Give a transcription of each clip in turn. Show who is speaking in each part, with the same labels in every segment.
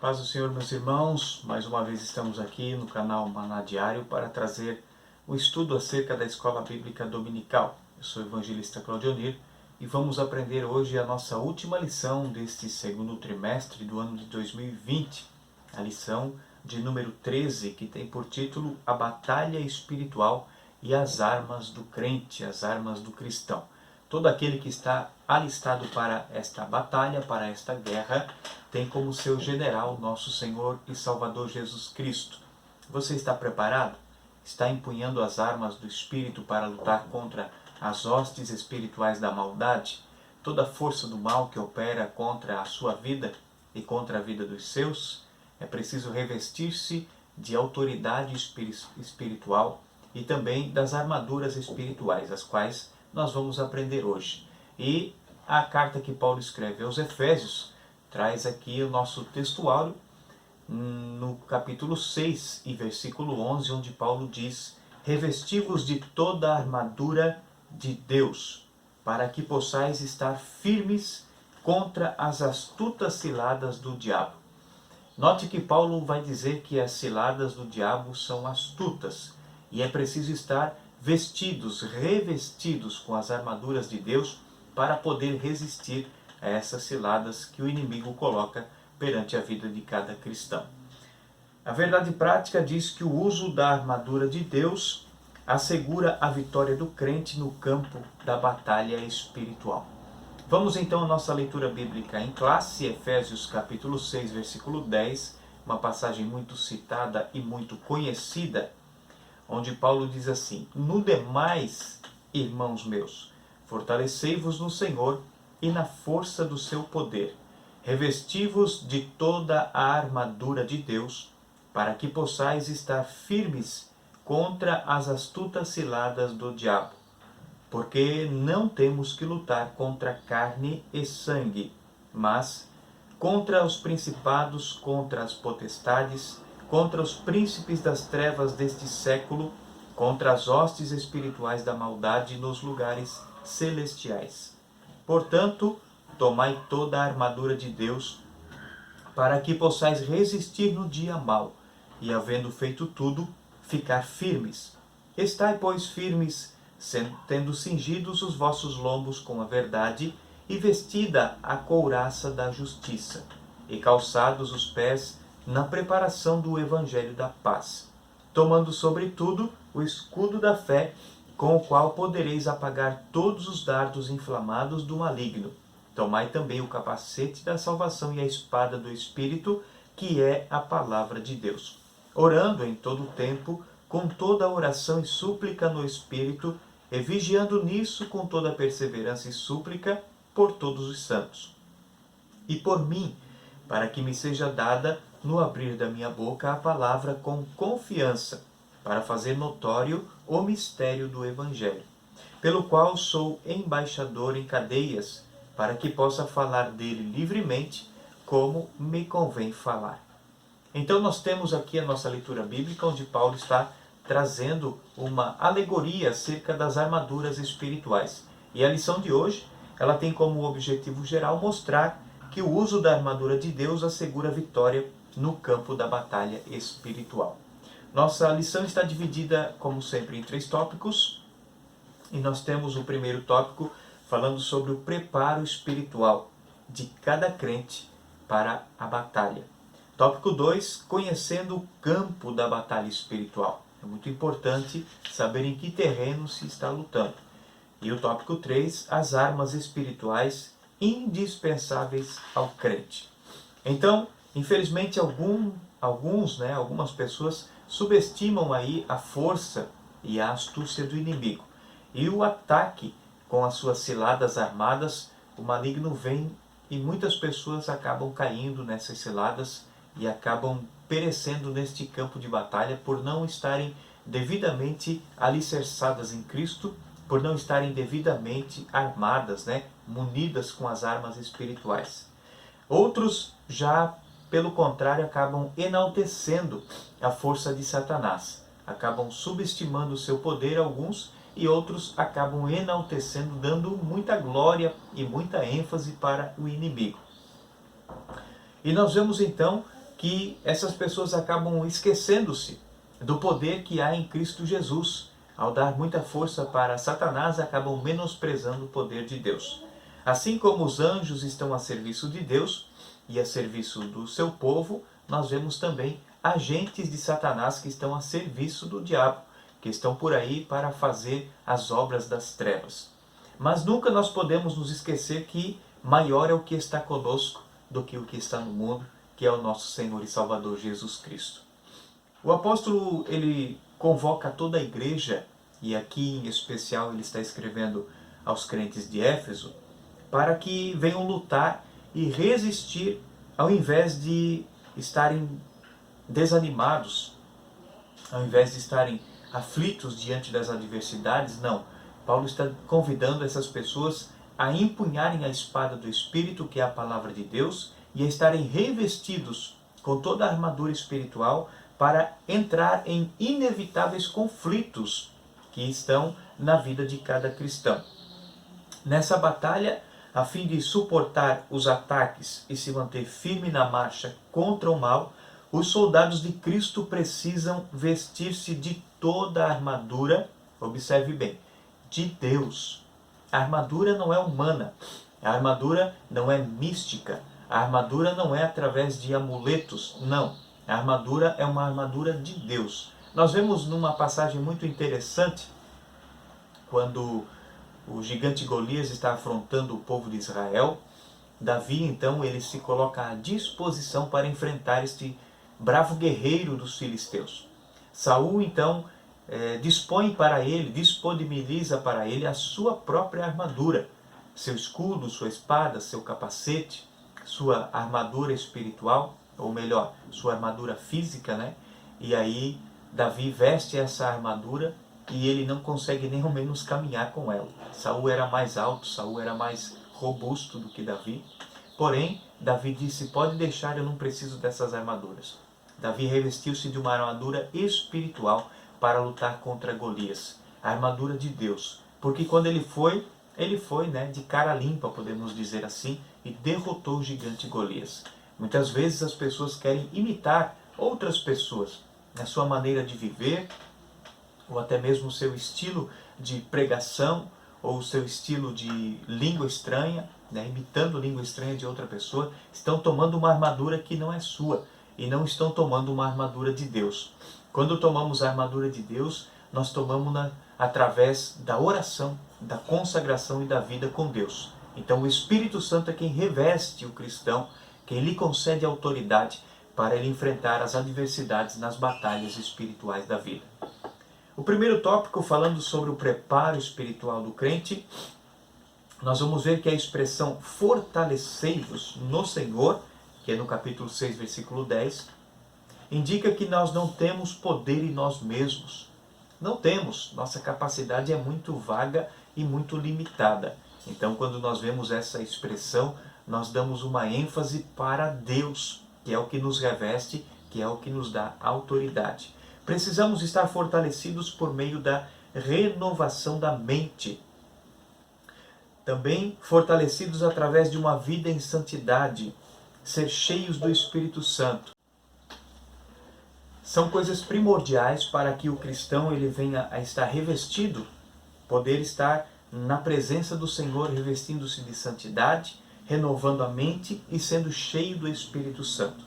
Speaker 1: Paz do Senhor, meus irmãos, mais uma vez estamos aqui no canal Maná Diário para trazer o estudo acerca da Escola Bíblica Dominical. Eu sou o evangelista Claudionir e vamos aprender hoje a nossa última lição deste segundo trimestre do ano de 2020, a lição de número 13, que tem por título A Batalha Espiritual e as Armas do Crente, as Armas do Cristão. Todo aquele que está alistado para esta batalha, para esta guerra, tem como seu general nosso Senhor e Salvador Jesus Cristo. Você está preparado? Está empunhando as armas do Espírito para lutar contra as hostes espirituais da maldade? Toda a força do mal que opera contra a sua vida e contra a vida dos seus? É preciso revestir-se de autoridade espiritual e também das armaduras espirituais, as quais nós vamos aprender hoje. E a carta que Paulo escreve aos Efésios traz aqui o nosso textuário no capítulo 6 e versículo 11, onde Paulo diz: revesti-vos de toda a armadura de Deus, para que possais estar firmes contra as astutas ciladas do diabo. Note que Paulo vai dizer que as ciladas do diabo são astutas e é preciso estar vestidos, revestidos com as armaduras de Deus para poder resistir a essas ciladas que o inimigo coloca perante a vida de cada cristão. A verdade prática diz que o uso da armadura de Deus assegura a vitória do crente no campo da batalha espiritual. Vamos então à nossa leitura bíblica em classe, Efésios capítulo 6, versículo 10, uma passagem muito citada e muito conhecida, onde Paulo diz assim: no demais, irmãos meus, fortalecei-vos no Senhor e na força do seu poder. Revesti-vos de toda a armadura de Deus, para que possais estar firmes contra as astutas ciladas do diabo. Porque não temos que lutar contra carne e sangue, mas contra os principados, contra as potestades, contra os príncipes das trevas deste século, contra as hostes espirituais da maldade nos lugares celestiais. Portanto, tomai toda a armadura de Deus, para que possais resistir no dia mau, e havendo feito tudo, ficar firmes. Estai, pois, firmes, tendo cingidos os vossos lombos com a verdade, e vestida a couraça da justiça, e calçados os pés na preparação do evangelho da paz, tomando sobretudo o escudo da fé, com o qual podereis apagar todos os dardos inflamados do maligno. Tomai também o capacete da salvação e a espada do Espírito, que é a palavra de Deus, orando em todo o tempo, com toda a oração e súplica no Espírito, e vigiando nisso com toda a perseverança e súplica por todos os santos. E por mim, para que me seja dada, no abrir da minha boca, a palavra com confiança, para fazer notório o mistério do Evangelho, pelo qual sou embaixador em cadeias, para que possa falar dele livremente, como me convém falar. Então nós temos aqui a nossa leitura bíblica, onde Paulo está trazendo uma alegoria acerca das armaduras espirituais. E a lição de hoje, ela tem como objetivo geral mostrar que o uso da armadura de Deus assegura a vitória no campo da batalha espiritual. Nossa lição está dividida, como sempre, em 3 tópicos. E nós temos o primeiro tópico falando sobre o preparo espiritual de cada crente para a batalha. Tópico 2, conhecendo o campo da batalha espiritual. É muito importante saber em que terreno se está lutando. E o tópico 3, as armas espirituais indispensáveis ao crente. Então, infelizmente, algumas pessoas subestimam aí a força e a astúcia do inimigo. E o ataque com as suas ciladas armadas, o maligno vem e muitas pessoas acabam caindo nessas ciladas e acabam perecendo neste campo de batalha por não estarem devidamente alicerçadas em Cristo, por não estarem devidamente armadas, munidas com as armas espirituais. Outros já, pelo contrário, acabam enaltecendo a força de Satanás, acabam subestimando o seu poder, alguns, e outros acabam enaltecendo, dando muita glória e muita ênfase para o inimigo. E nós vemos então que essas pessoas acabam esquecendo-se do poder que há em Cristo Jesus. Ao dar muita força para Satanás, acabam menosprezando o poder de Deus. Assim como os anjos estão a serviço de Deus e a serviço do seu povo, nós vemos também agentes de Satanás que estão a serviço do diabo, que estão por aí para fazer as obras das trevas. Mas nunca nós podemos nos esquecer que maior é o que está conosco do que o que está no mundo, que é o nosso Senhor e Salvador Jesus Cristo. O apóstolo, ele convoca toda a igreja, e aqui em especial ele está escrevendo aos crentes de Éfeso, para que venham lutar e resistir ao invés de estarem desanimados, ao invés de estarem aflitos diante das adversidades. Não, Paulo está convidando essas pessoas a empunharem a espada do Espírito, que é a palavra de Deus, e a estarem revestidos com toda a armadura espiritual para entrar em inevitáveis conflitos que estão na vida de cada cristão. Nessa batalha, a fim de suportar os ataques e se manter firme na marcha contra o mal, os soldados de Cristo precisam vestir-se de toda a armadura, observe bem, de Deus. A armadura não é humana, a armadura não é mística, a armadura não é através de amuletos, não. A armadura é uma armadura de Deus. Nós vemos numa passagem muito interessante, quando o gigante Golias está afrontando o povo de Israel, Davi então ele se coloca à disposição para enfrentar este bravo guerreiro dos filisteus. Saul então dispõe para ele, disponibiliza para ele a sua própria armadura, seu escudo, sua espada, seu capacete, sua armadura espiritual, ou melhor, sua armadura física, né? E aí Davi veste essa armadura e ele não consegue nem ao menos caminhar com ela. Saul era mais alto, Saul era mais robusto do que Davi. Porém, Davi disse, pode deixar, eu não preciso dessas armaduras. Davi revestiu-se de uma armadura espiritual para lutar contra Golias. A armadura de Deus. Porque quando ele foi de cara limpa, podemos dizer assim, e derrotou o gigante Golias. Muitas vezes as pessoas querem imitar outras pessoas na sua maneira de viver, ou até mesmo o seu estilo de pregação, ou o seu estilo de língua estranha, imitando língua estranha de outra pessoa, estão tomando uma armadura que não é sua, e não estão tomando uma armadura de Deus. Quando tomamos a armadura de Deus, nós tomamos-na através da oração, da consagração e da vida com Deus. Então o Espírito Santo é quem reveste o cristão, quem lhe concede autoridade para ele enfrentar as adversidades nas batalhas espirituais da vida. O primeiro tópico, falando sobre o preparo espiritual do crente, nós vamos ver que a expressão fortalecei-vos no Senhor, que é no capítulo 6, versículo 10, indica que nós não temos poder em nós mesmos. Não temos, nossa capacidade é muito vaga e muito limitada. Então, quando nós vemos essa expressão, nós damos uma ênfase para Deus, que é o que nos reveste, que é o que nos dá autoridade. Precisamos estar fortalecidos por meio da renovação da mente. Também fortalecidos através de uma vida em santidade, ser cheios do Espírito Santo. São coisas primordiais para que o cristão ele venha a estar revestido, poder estar na presença do Senhor, revestindo-se de santidade, renovando a mente e sendo cheio do Espírito Santo.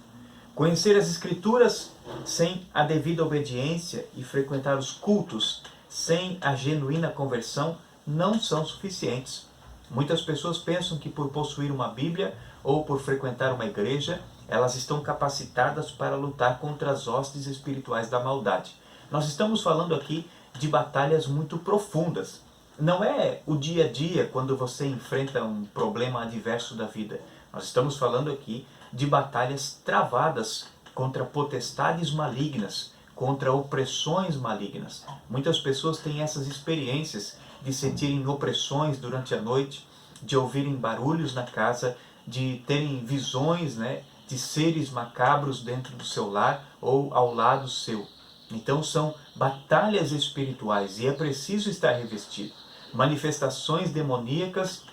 Speaker 1: Conhecer as Escrituras sem a devida obediência e frequentar os cultos sem a genuína conversão não são suficientes. Muitas pessoas pensam que por possuir uma Bíblia ou por frequentar uma igreja, elas estão capacitadas para lutar contra as hostes espirituais da maldade. Nós estamos falando aqui de batalhas muito profundas. Não é o dia a dia quando você enfrenta um problema adverso da vida. Nós estamos falando aqui de batalhas travadas contra potestades malignas, contra opressões malignas. Muitas pessoas têm essas experiências de sentirem opressões durante a noite, de ouvirem barulhos na casa, de terem visões, de seres macabros dentro do seu lar ou ao lado seu. Então são batalhas espirituais e é preciso estar revestido. Manifestações demoníacas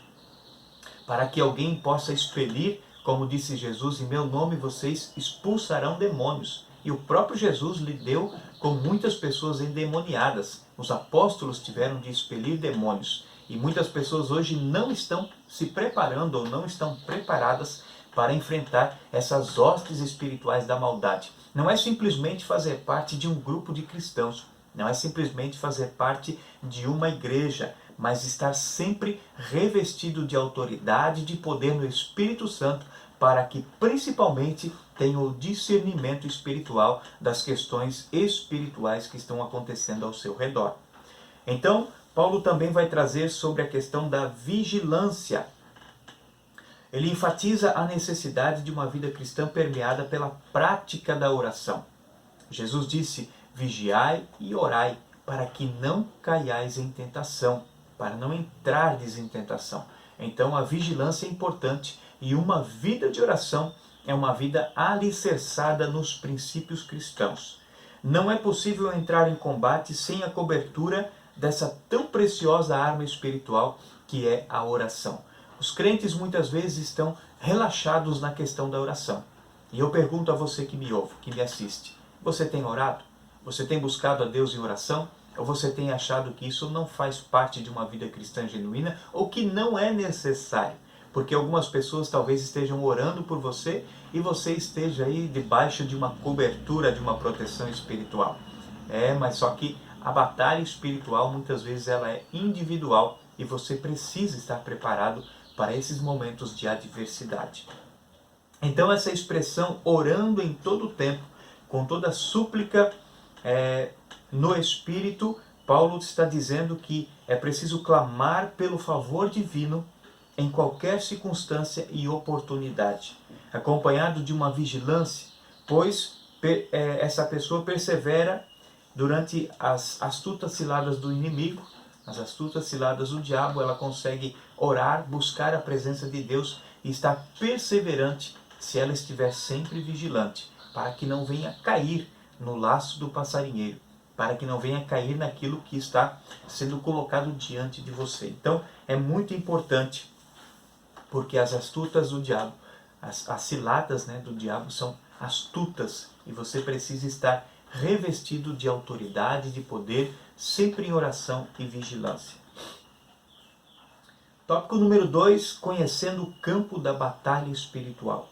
Speaker 1: para que alguém possa expelir Como disse Jesus, em meu nome vocês expulsarão demônios. E o próprio Jesus lidou com muitas pessoas endemoniadas. Os apóstolos tiveram de expelir demônios. E muitas pessoas hoje não estão se preparando ou não estão preparadas para enfrentar essas hostes espirituais da maldade. Não é simplesmente fazer parte de um grupo de cristãos, não é simplesmente fazer parte de uma igreja, mas estar sempre revestido de autoridade, de poder no Espírito Santo, para que principalmente tenha o discernimento espiritual das questões espirituais que estão acontecendo ao seu redor. Então, Paulo também vai trazer sobre a questão da vigilância. Ele enfatiza a necessidade de uma vida cristã permeada pela prática da oração. Jesus disse, vigiai e orai, para que não caiais em tentação, para não entrardes em tentação. Então a vigilância é importante e uma vida de oração é uma vida alicerçada nos princípios cristãos. Não é possível entrar em combate sem a cobertura dessa tão preciosa arma espiritual que é a oração. Os crentes muitas vezes estão relaxados na questão da oração. E eu pergunto a você que me ouve, que me assiste, você tem orado? Você tem buscado a Deus em oração? Ou você tem achado que isso não faz parte de uma vida cristã genuína ou que não é necessário? Porque algumas pessoas talvez estejam orando por você e você esteja aí debaixo de uma cobertura, de uma proteção espiritual. Mas só que a batalha espiritual muitas vezes ela é individual e você precisa estar preparado para esses momentos de adversidade. Então essa expressão orando em todo o tempo, com toda súplica no Espírito, Paulo está dizendo que é preciso clamar pelo favor divino em qualquer circunstância e oportunidade, acompanhado de uma vigilância, pois essa pessoa persevera durante as astutas ciladas do inimigo, as astutas ciladas do diabo. Ela consegue orar, buscar a presença de Deus e estar perseverante se ela estiver sempre vigilante, para que não venha cair no laço do passarinheiro, para que não venha cair naquilo que está sendo colocado diante de você. Então é muito importante, porque as astutas do diabo, as ciladas do diabo são astutas e você precisa estar revestido de autoridade, de poder, sempre em oração e vigilância. Tópico número 2, conhecendo o campo da batalha espiritual.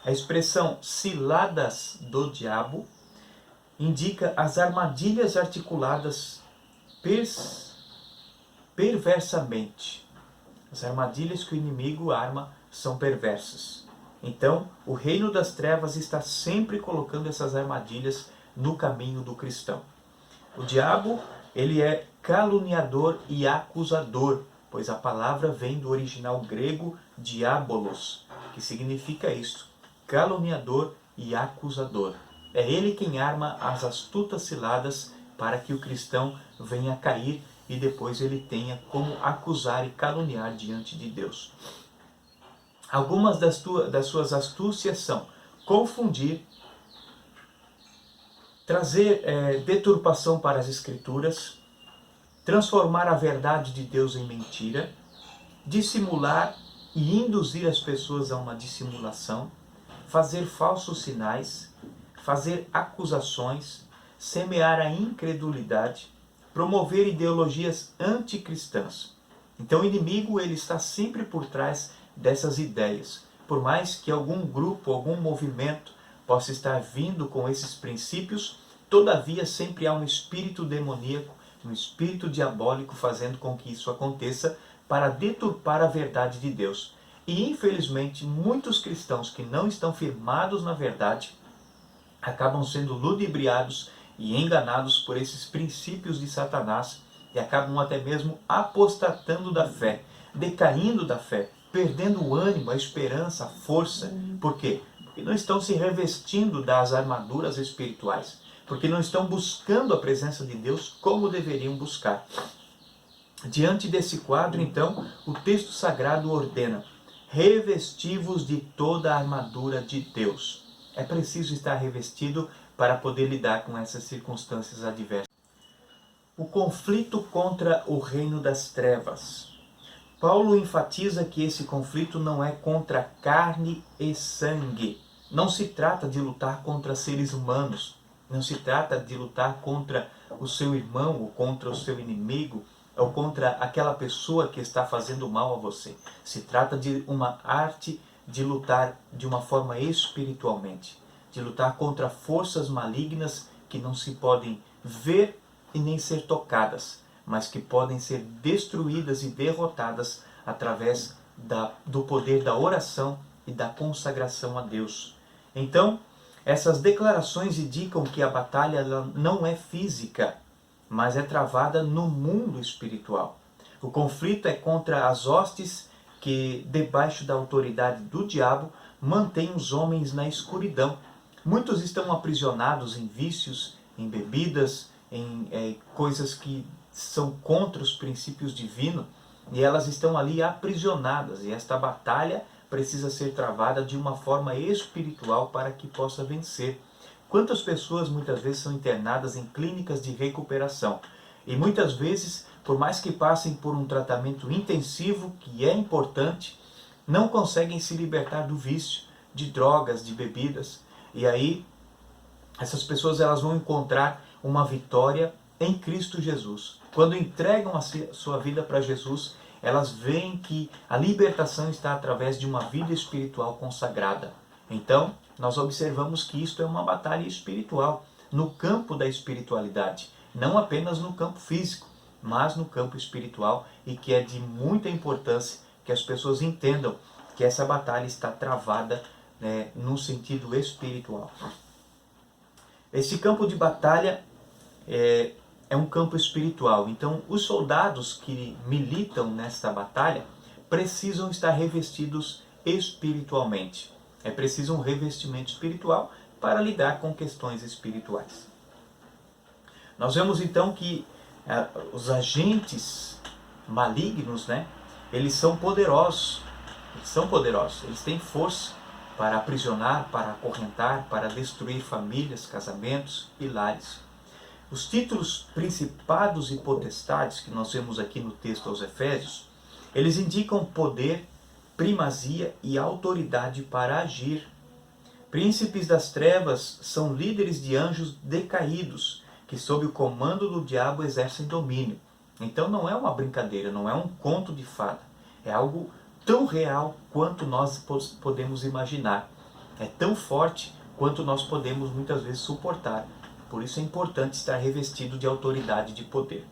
Speaker 1: A expressão ciladas do diabo indica as armadilhas articuladas perversamente. As armadilhas que o inimigo arma são perversas. Então, o reino das trevas está sempre colocando essas armadilhas no caminho do cristão. O diabo, ele é caluniador e acusador, pois a palavra vem do original grego diabolos, que significa isso, caluniador e acusador. É ele quem arma as astutas ciladas para que o cristão venha a cair e depois ele tenha como acusar e caluniar diante de Deus. Algumas das suas astúcias são confundir, trazer deturpação para as Escrituras, transformar a verdade de Deus em mentira, dissimular e induzir as pessoas a uma dissimulação, fazer falsos sinais, fazer acusações, semear a incredulidade, promover ideologias anticristãs. Então o inimigo ele está sempre por trás dessas ideias. Por mais que algum grupo, algum movimento possa estar vindo com esses princípios, todavia sempre há um espírito demoníaco, um espírito diabólico fazendo com que isso aconteça para deturpar a verdade de Deus. E infelizmente muitos cristãos que não estão firmados na verdade acabam sendo ludibriados e enganados por esses princípios de Satanás e acabam até mesmo apostatando da fé, decaindo da fé, perdendo o ânimo, a esperança, a força. Por quê? Porque não estão se revestindo das armaduras espirituais, porque não estão buscando a presença de Deus como deveriam buscar. Diante desse quadro, então, o texto sagrado ordena: revesti-vos de toda a armadura de Deus. É preciso estar revestido para poder lidar com essas circunstâncias adversas. O conflito contra o reino das trevas. Paulo enfatiza que esse conflito não é contra carne e sangue. Não se trata de lutar contra seres humanos. Não se trata de lutar contra o seu irmão, ou contra o seu inimigo, ou contra aquela pessoa que está fazendo mal a você. Se trata de uma arte de lutar de uma forma espiritualmente. De lutar contra forças malignas que não se podem ver e nem ser tocadas, mas que podem ser destruídas e derrotadas através do poder da oração e da consagração a Deus. Então, essas declarações indicam que a batalha ela não é física, mas é travada no mundo espiritual. O conflito é contra as hostes que, debaixo da autoridade do diabo, mantêm os homens na escuridão. Muitos estão aprisionados em vícios, em bebidas, em coisas que são contra os princípios divinos, e elas estão ali aprisionadas, e esta batalha precisa ser travada de uma forma espiritual para que possa vencer. Quantas pessoas muitas vezes são internadas em clínicas de recuperação, e muitas vezes, por mais que passem por um tratamento intensivo, que é importante, não conseguem se libertar do vício, de drogas, de bebidas, e aí essas pessoas elas vão encontrar uma vitória em Cristo Jesus. Quando entregam a sua vida para Jesus, elas veem que a libertação está através de uma vida espiritual consagrada. Então, nós observamos que isto é uma batalha espiritual, no campo da espiritualidade. Não apenas no campo físico, mas no campo espiritual, e que é de muita importância que as pessoas entendam que essa batalha está travada no sentido espiritual. Esse campo de batalha é um campo espiritual. Então, os soldados que militam nesta batalha precisam estar revestidos espiritualmente. É preciso um revestimento espiritual para lidar com questões espirituais. Nós vemos então que os agentes malignos, eles são poderosos. Eles têm força para aprisionar, para acorrentar, para destruir famílias, casamentos e lares. Os títulos principados e potestades que nós vemos aqui no texto aos Efésios, eles indicam poder, primazia e autoridade para agir. Príncipes das trevas são líderes de anjos decaídos, que sob o comando do diabo exercem domínio. Então não é uma brincadeira, não é um conto de fada. É algo tão real quanto nós podemos imaginar. É tão forte quanto nós podemos muitas vezes suportar. Por isso é importante estar revestido de autoridade e de poder.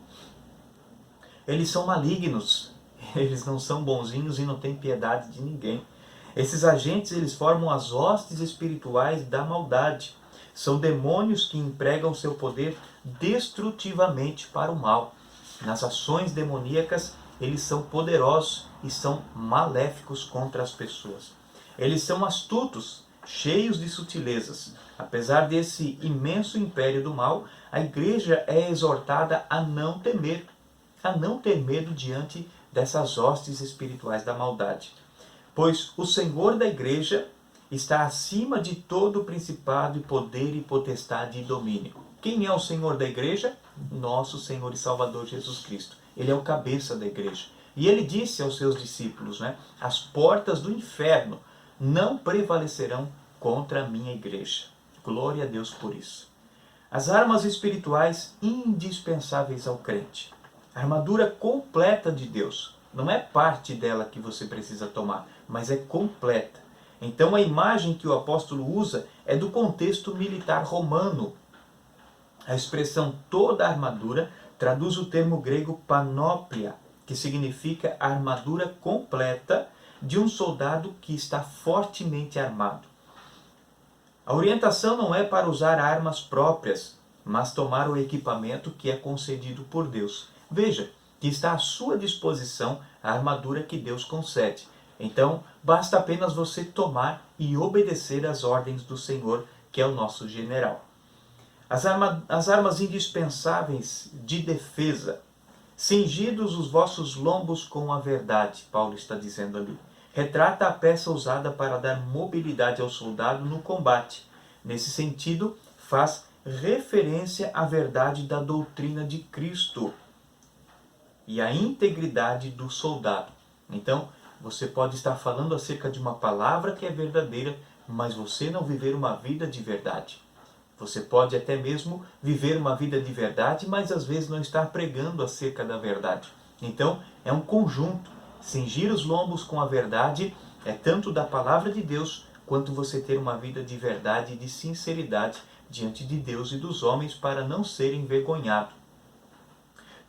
Speaker 1: Eles são malignos, eles não são bonzinhos e não têm piedade de ninguém. Esses agentes eles formam as hostes espirituais da maldade. São demônios que empregam seu poder destrutivamente para o mal. Nas ações demoníacas, eles são poderosos e são maléficos contra as pessoas. Eles são astutos, cheios de sutilezas. Apesar desse imenso império do mal, a igreja é exortada a não ter medo diante dessas hostes espirituais da maldade. Pois o Senhor da igreja está acima de todo principado e poder e potestade e domínio. Quem é o Senhor da igreja? Nosso Senhor e Salvador Jesus Cristo. Ele é o cabeça da igreja. E ele disse aos seus discípulos, as portas do inferno não prevalecerão contra a minha igreja. Glória a Deus por isso. As armas espirituais indispensáveis ao crente. A armadura completa de Deus. Não é parte dela que você precisa tomar, mas é completa. Então a imagem que o apóstolo usa é do contexto militar romano. A expressão toda a armadura traduz o termo grego panóplia, que significa a armadura completa de um soldado que está fortemente armado. A orientação não é para usar armas próprias, mas tomar o equipamento que é concedido por Deus. Veja que está à sua disposição a armadura que Deus concede. Então, basta apenas você tomar e obedecer às ordens do Senhor, que é o nosso general. As armas indispensáveis de defesa. Cingidos os vossos lombos com a verdade, Paulo está dizendo ali. Retrata a peça usada para dar mobilidade ao soldado no combate. Nesse sentido, faz referência à verdade da doutrina de Cristo e à integridade do soldado. Então, você pode estar falando acerca de uma palavra que é verdadeira, mas você não viver uma vida de verdade. Você pode até mesmo viver uma vida de verdade, mas às vezes não estar pregando acerca da verdade. Então, é um conjunto. Cingir os lombos com a verdade é tanto da palavra de Deus, quanto você ter uma vida de verdade e de sinceridade diante de Deus e dos homens para não ser envergonhado.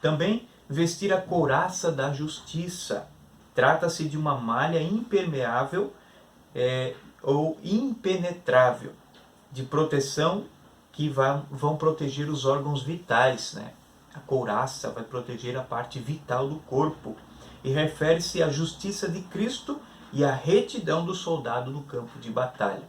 Speaker 1: Também vestir a couraça da justiça. Trata-se de uma malha impermeável ou impenetrável, de proteção que vão proteger os órgãos vitais, né? A couraça vai proteger a parte vital do corpo e refere-se à justiça de Cristo e à retidão do soldado no campo de batalha.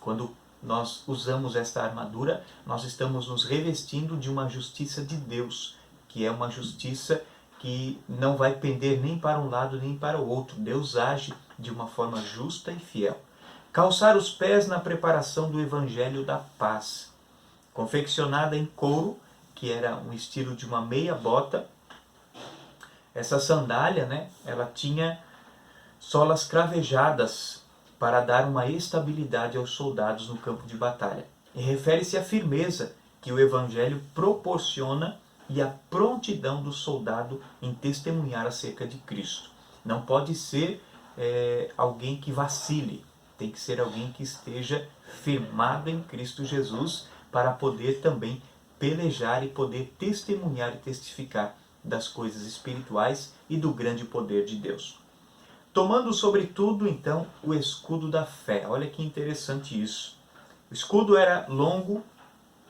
Speaker 1: Quando nós usamos esta armadura, nós estamos nos revestindo de uma justiça de Deus, que é uma justiça que não vai pender nem para um lado nem para o outro. Deus age de uma forma justa e fiel. Calçar os pés na preparação do Evangelho da Paz. Confeccionada em couro, que era um estilo de uma meia bota. Essa sandália, né, ela tinha solas cravejadas para dar uma estabilidade aos soldados no campo de batalha. E refere-se à firmeza que o Evangelho proporciona e à prontidão do soldado em testemunhar acerca de Cristo. Não pode ser alguém que vacile, tem que ser alguém que esteja firmado em Cristo Jesus para poder também pelejar e poder testemunhar e testificar das coisas espirituais e do grande poder de Deus. Tomando sobretudo, então, o escudo da fé. Olha que interessante isso. O escudo era longo,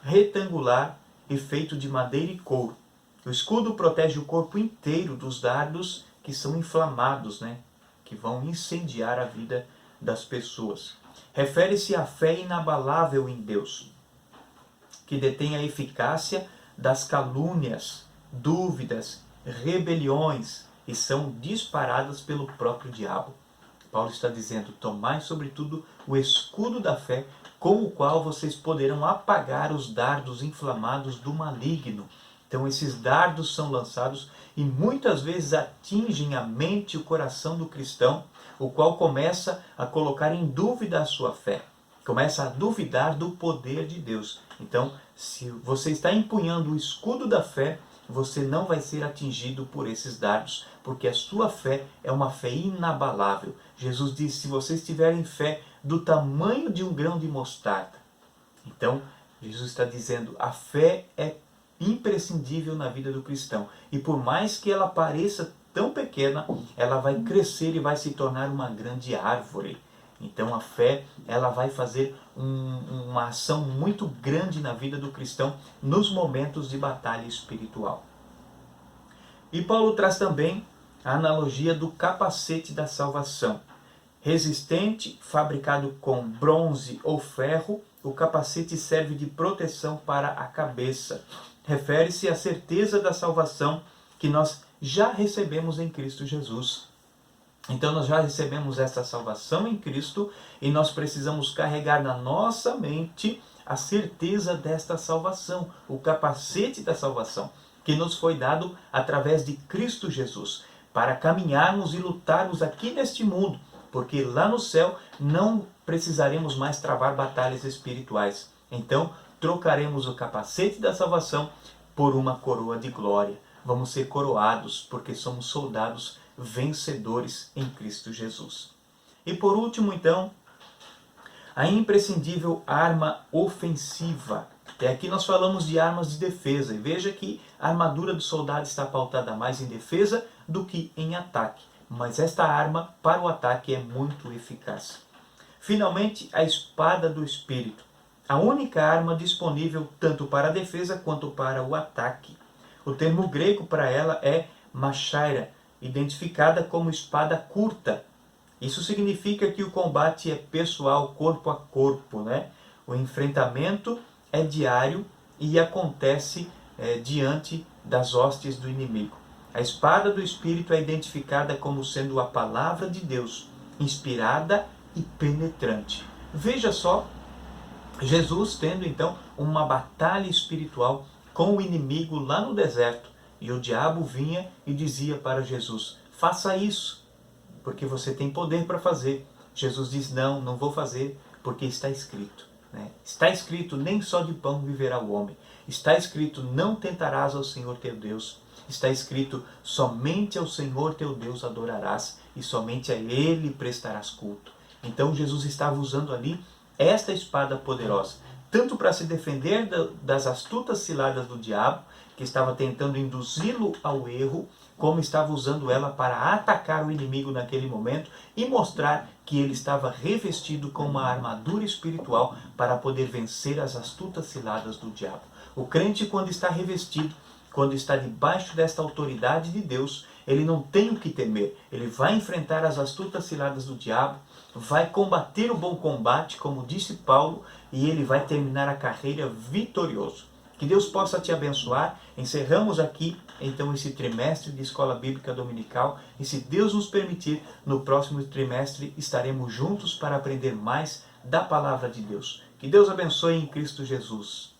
Speaker 1: retangular e feito de madeira e couro. O escudo protege o corpo inteiro dos dardos que são inflamados, né? Que vão incendiar a vida das pessoas. Refere-se à fé inabalável em Deus, que detém a eficácia das calúnias, dúvidas, rebeliões, e são disparadas pelo próprio diabo. Paulo está dizendo: tomai sobretudo o escudo da fé, com o qual vocês poderão apagar os dardos inflamados do maligno. Então esses dardos são lançados e muitas vezes atingem a mente e o coração do cristão, o qual começa a colocar em dúvida a sua fé, começa a duvidar do poder de Deus. Então, se você está empunhando o escudo da fé, você não vai ser atingido por esses dardos, porque a sua fé é uma fé inabalável. Jesus disse: se vocês tiverem fé do tamanho de um grão de mostarda. Então, Jesus está dizendo, a fé é imprescindível na vida do cristão. E por mais que ela pareça tão pequena, ela vai crescer e vai se tornar uma grande árvore. Então a fé, ela vai fazer uma ação muito grande na vida do cristão nos momentos de batalha espiritual. E Paulo traz também a analogia do capacete da salvação. Resistente, fabricado com bronze ou ferro, o capacete serve de proteção para a cabeça. Refere-se à certeza da salvação que nós já recebemos em Cristo Jesus. Então nós já recebemos essa salvação em Cristo e nós precisamos carregar na nossa mente a certeza desta salvação, o capacete da salvação, que nos foi dado através de Cristo Jesus, para caminharmos e lutarmos aqui neste mundo, porque lá no céu não precisaremos mais travar batalhas espirituais. Então trocaremos o capacete da salvação por uma coroa de glória. Vamos ser coroados porque somos soldados vencedores em Cristo Jesus. E por último, então, a imprescindível arma ofensiva. E aqui nós falamos de armas de defesa. E veja que a armadura do soldado está pautada mais em defesa do que em ataque. Mas esta arma para o ataque é muito eficaz. Finalmente, a espada do Espírito. A única arma disponível tanto para a defesa quanto para o ataque. O termo grego para ela é machaira, identificada como espada curta. Isso significa que o combate é pessoal, corpo a corpo, né? O enfrentamento é diário e acontece diante das hostes do inimigo. A espada do Espírito é identificada como sendo a palavra de Deus, inspirada e penetrante. Veja só, Jesus tendo então uma batalha espiritual com o inimigo lá no deserto. E o diabo vinha e dizia para Jesus: faça isso, porque você tem poder para fazer. Jesus diz, não, não vou fazer, porque está escrito. Está escrito, nem só de pão viverá o homem. Está escrito, não tentarás ao Senhor teu Deus. Está escrito, somente ao Senhor teu Deus adorarás e somente a Ele prestarás culto. Então Jesus estava usando ali esta espada poderosa, tanto para se defender das astutas ciladas do diabo, que estava tentando induzi-lo ao erro, como estava usando ela para atacar o inimigo naquele momento e mostrar que ele estava revestido com uma armadura espiritual para poder vencer as astutas ciladas do diabo. O crente, quando está revestido, quando está debaixo desta autoridade de Deus, ele não tem o que temer. Ele vai enfrentar as astutas ciladas do diabo, vai combater o bom combate, como disse Paulo, e ele vai terminar a carreira vitorioso. Que Deus possa te abençoar. Encerramos aqui, então, esse trimestre de Escola Bíblica Dominical. E se Deus nos permitir, no próximo trimestre estaremos juntos para aprender mais da Palavra de Deus. Que Deus abençoe em Cristo Jesus.